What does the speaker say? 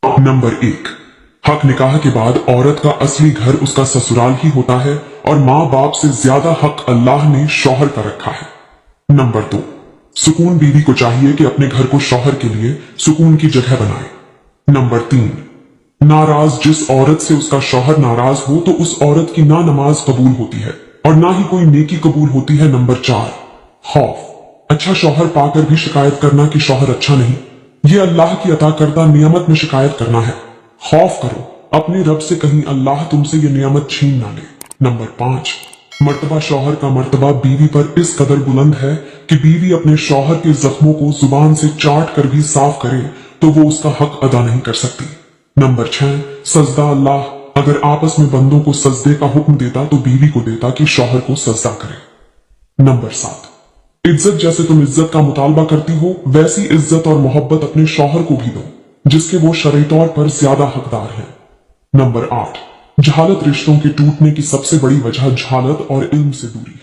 Number 1, हक निकाह के बाद औरत का असली घर उसका ससुराल ही होता है और माँ बाप से ज्यादा हक अल्लाह ने शौहर का रखा है। नंबर 2, सुकून बीवी को चाहिए कि अपने घर को शौहर के लिए सुकून की जगह बनाए। नंबर 3, नाराज जिस औरत से उसका शौहर नाराज हो तो उस औरत की ना नमाज कबूल होती है और ना ही कोई नेकी कबूल होती है। नंबर 4, खौफ, अच्छा शौहर पाकर भी शिकायत करना कि शौहर अच्छा नहीं, ये अल्लाह की अता करदा नियामत में शिकायत करना है। खौफ करो अपने रब से कहीं अल्लाह तुमसे ये नियामत छीन ना ले। नंबर 5, मर्तबा शौहर का मर्तबा बीवी पर इस कदर बुलंद है कि बीवी अपने शौहर के जख्मों को जुबान से चाट कर भी साफ करे तो वो उसका हक अदा नहीं कर सकती। नंबर 6, सजदा अल्लाह अगर आपस में बंदों को सजदे का हुक्म देता तो बीवी को देता कि शौहर को सजदा करे। नंबर 7, इज्जत जैसे तुम इज्जत का मुतालबा करती हो वैसी इज्जत और मोहब्बत अपने शौहर को भी दो जिसके वो शरई तौर पर ज्यादा हकदार है। नंबर 8, जहालत रिश्तों के टूटने की सबसे बड़ी वजह जहालत और इल्म से दूरी है।